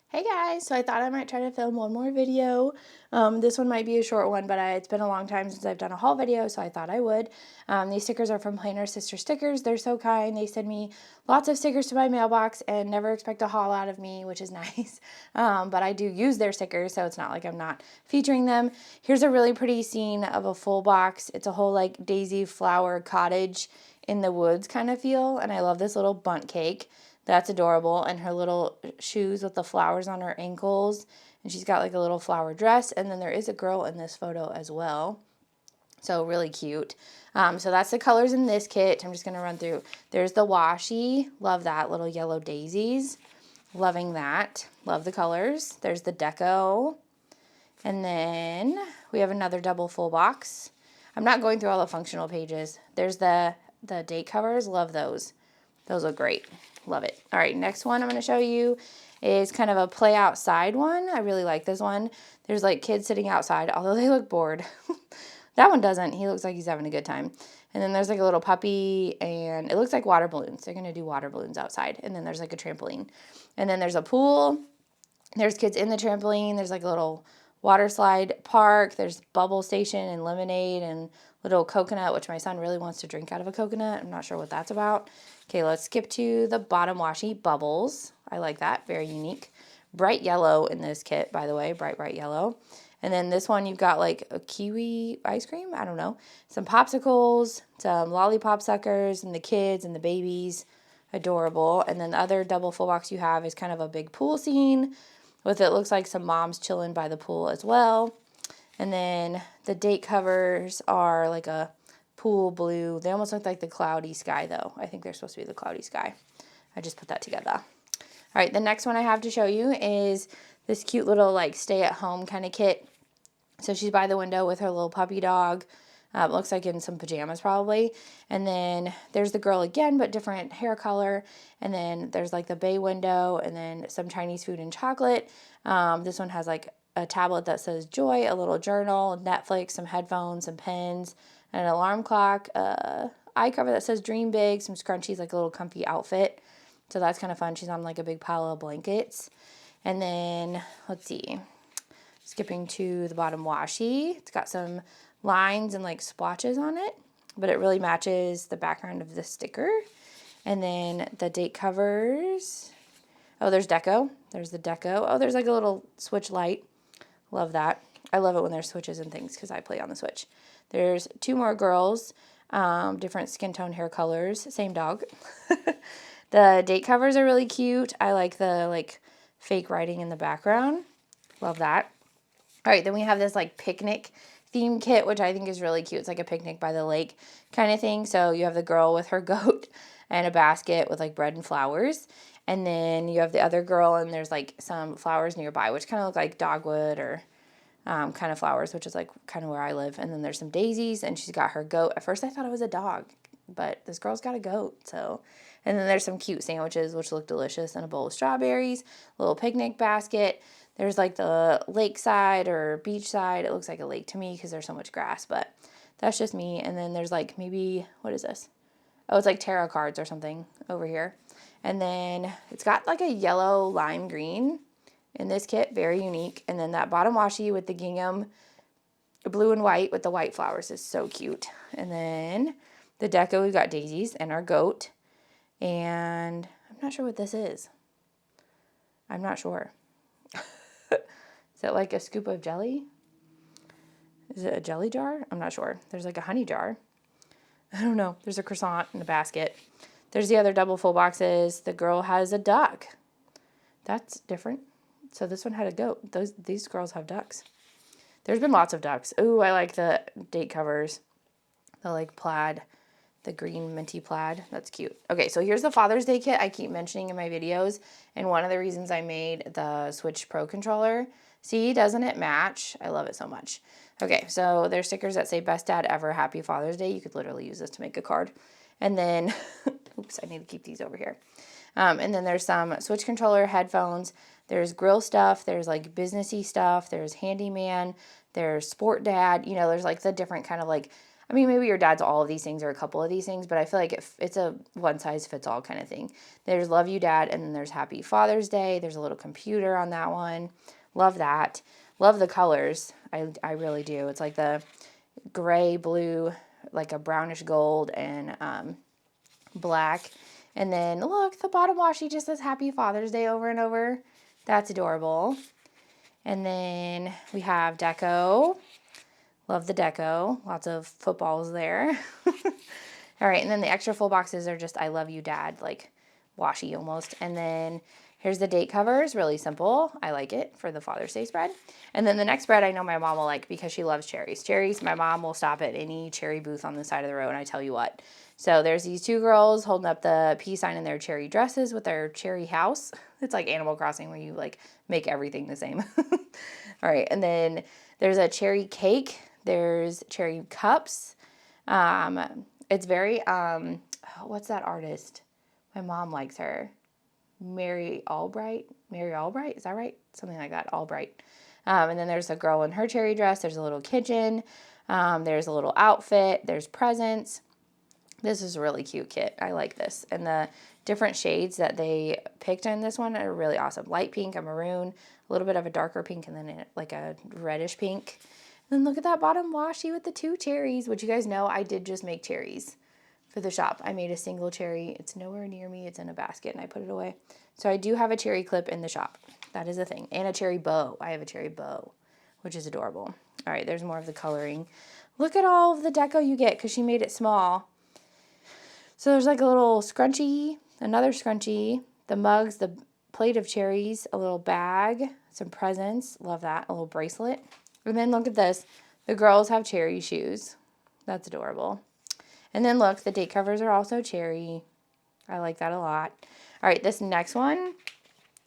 Hey guys, so I thought I might try to film one more video. This one might be a short one, but it's been a long time since I've done a haul video, so I thought I would. These stickers are from Plannersisterstickers. They're so kind. They send me lots of stickers to my mailbox and never expect a haul out of me, which is nice. But I do use their stickers, so it's not like I'm not featuring them. Here's a really pretty scene of a full box. It's a whole like daisy flower cottage in the woods kind of feel, and I love this little bundt cake. That's adorable. And her little shoes with the flowers on her ankles. And she's got like a little flower dress. And then there is a girl in this photo as well. So really cute. So that's the colors in this kit. I'm just going to run through. There's the washi. Love that. Little yellow daisies. Loving that. Love the colors. There's the deco. And then we have another double full box. I'm not going through all the functional pages. There's the date covers. Love those. Those look great. Love it. All right, next one I'm going to show you is kind of a play outside one. I really like this one. There's like kids sitting outside, although they look bored. That one doesn't. He looks like he's having a good time. And then there's like a little puppy, and it looks like water balloons. They're going to do water balloons outside. And then there's like a trampoline. And then there's a pool. There's kids in the trampoline. There's like a little water slide park. There's bubble station and lemonade and little coconut, which my son really wants to drink out of a coconut. I'm not sure what that's about. Okay, let's skip to the bottom washi, bubbles. I like that, very unique. Bright yellow in this kit, by the way, bright yellow. And then this one, you've got like a kiwi ice cream, I don't know. Some popsicles, some lollipop suckers, and the kids and the babies. Adorable. And then the other double full box you have is kind of a big pool scene with it looks like some moms chilling by the pool as well. And then the date covers are like a pool blue. They almost look like the cloudy sky though. I think they're supposed to be the cloudy sky. I just put that together. All right, the next one I have to show you is this cute little like stay at home kind of kit. So she's by the window with her little puppy dog. Looks like in some pajamas probably. And then there's the girl again, but different hair color. And then there's like the bay window and then some Chinese food and chocolate. This one has like a tablet that says joy, a little journal, Netflix, some headphones, some pens, an alarm clock, eye cover that says dream big, some scrunchies, like a little comfy outfit. So that's kind of fun. She's on like a big pile of blankets. And then, let's see, skipping to the bottom washi. It's got some lines and like splotches on it, but it really matches the background of the sticker. And then the date covers. Oh, there's deco. There's the deco. Oh, there's like a little switch light. Love that. I love it when there's switches and things because I play on the Switch. There's two more girls, different skin tone hair colors, same dog. The date covers are really cute. I like the like fake writing in the background. Love that. All right, then we have this like picnic theme kit, which I think is really cute. It's like a picnic by the lake kind of thing. So you have the girl with her goat and a basket with like bread and flowers. And then you have the other girl and there's like some flowers nearby, which kind of look like dogwood or kind of flowers, which is like kind of where I live. And then there's some daisies and she's got her goat. At first I thought it was a dog, but this girl's got a goat. So, and then there's some cute sandwiches, which look delicious, and a bowl of strawberries, a little picnic basket. There's like the lakeside or beach side. It looks like a lake to me because there's so much grass, but that's just me. And then there's like maybe, what is this? Oh, it's like tarot cards or something over here. And then it's got like a yellow lime green in this kit, very unique. And then that bottom washi with the gingham blue and white with the white flowers is so cute. And then the deco, we've got daisies and our goat. And I'm not sure what this is. I'm not sure. Is it like a scoop of jelly? Is it a jelly jar? I'm not sure. There's like a honey jar. I don't know. There's a croissant in a basket. There's the other double full boxes. The girl has a duck. That's different. So this one had a goat. These girls have ducks. There's been lots of ducks. Ooh, I like the date covers. The like plaid, the green minty plaid. That's cute. Okay, so here's the Father's Day kit I keep mentioning in my videos. And one of the reasons I made the Switch Pro controller. See, doesn't it match? I love it so much. Okay, so there's stickers that say Best Dad Ever, Happy Father's Day. You could literally use this to make a card. And then, oops, I need to keep these over here. And then there's some Switch controller, headphones. There's grill stuff. There's like businessy stuff. There's handyman. There's sport dad. You know, there's like the different kind of like I mean, maybe your dad's all of these things or a couple of these things, but I feel like it's a one-size-fits-all kind of thing. There's Love You Dad, and then there's Happy Father's Day. There's a little computer on that one. Love that. Love the colors. I really do. It's like the gray, blue, like a brownish gold, and black. And then look, the bottom washi just says Happy Father's Day over and over. That's adorable. And then we have deco. Love the deco. Lots of footballs there. All right, and then the extra full boxes are just I Love You Dad, like washi almost. And then here's the date covers, really simple. I like it for the Father's Day spread. And then the next spread I know my mom will like because she loves cherries. Cherries, my mom will stop at any cherry booth on the side of the road, and I tell you what. So there's these two girls holding up the peace sign in their cherry dresses with their cherry house. It's like Animal Crossing where you like make everything the same. All right, and then there's a cherry cake. There's cherry cups. It's very, what's that artist? My mom likes her. Mary Albright, is that right? Something like that, Albright. And then there's a girl in her cherry dress. There's a little kitchen. There's a little outfit. There's presents. This is a really cute kit. I like this. And the different shades that they picked in this one are really awesome. Light pink, a maroon, a little bit of a darker pink, and then like a reddish pink. And then look at that bottom washi with the two cherries, which you guys know I did just make cherries for the shop. I made a single cherry. It's nowhere near me. It's in a basket, and I put it away. So I do have a cherry clip in the shop. That is a thing. And a cherry bow. I have a cherry bow, which is adorable. All right, there's more of the coloring. Look at all of the deco you get because she made it small. So there's like a little scrunchie, another scrunchie, the mugs, the plate of cherries, a little bag, some presents. Love that. A little bracelet. And then look at this. The girls have cherry shoes. That's adorable. And then look, the date covers are also cherry. I like that a lot. All right, this next one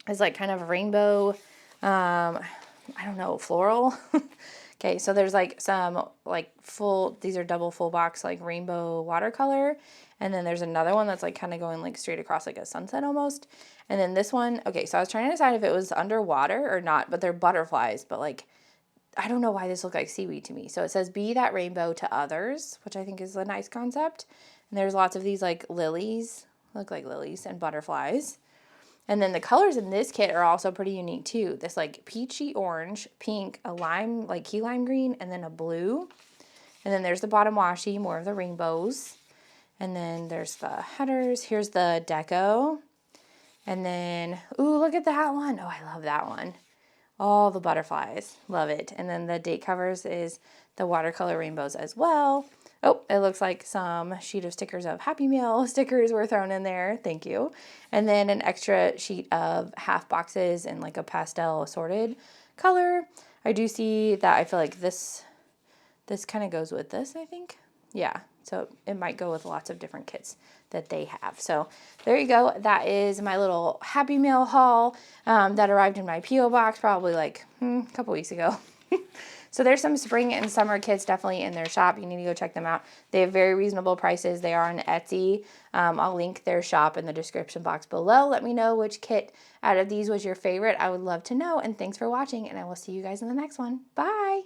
is like kind of rainbow, I don't know, floral. Okay, so there's like some like these are double full box like rainbow watercolor. And then there's another one that's like kind of going like straight across like a sunset almost. And then this one, okay, so I was trying to decide if it was underwater or not, but they're butterflies, but like, I don't know why this looked like seaweed to me. So it says, be that rainbow to others, which I think is a nice concept. And there's lots of these like lilies, look like lilies and butterflies. And then the colors in this kit are also pretty unique too. This like peachy orange, pink, a lime, like key lime green, and then a blue. And then there's the bottom washi, more of the rainbows. And then there's the headers. Here's the deco. And then, ooh, look at that one. Oh, I love that one. All the butterflies. Love it. And then the date covers is the watercolor rainbows as well. Oh, it looks like some sheet of stickers of Happy Meal stickers were thrown in there. Thank you. And then an extra sheet of half boxes in like a pastel assorted color. I do see that I feel like this kind of goes with this, I think. Yeah, so it might go with lots of different kits that they have. So there you go. That is my little Happy Meal haul that arrived in my P.O. box probably like a couple weeks ago. So there's some spring and summer kits definitely in their shop. You need to go check them out. They have very reasonable prices. They are on Etsy. I'll link their shop in the description box below. Let me know which kit out of these was your favorite. I would love to know. And thanks for watching, and I will see you guys in the next one. Bye!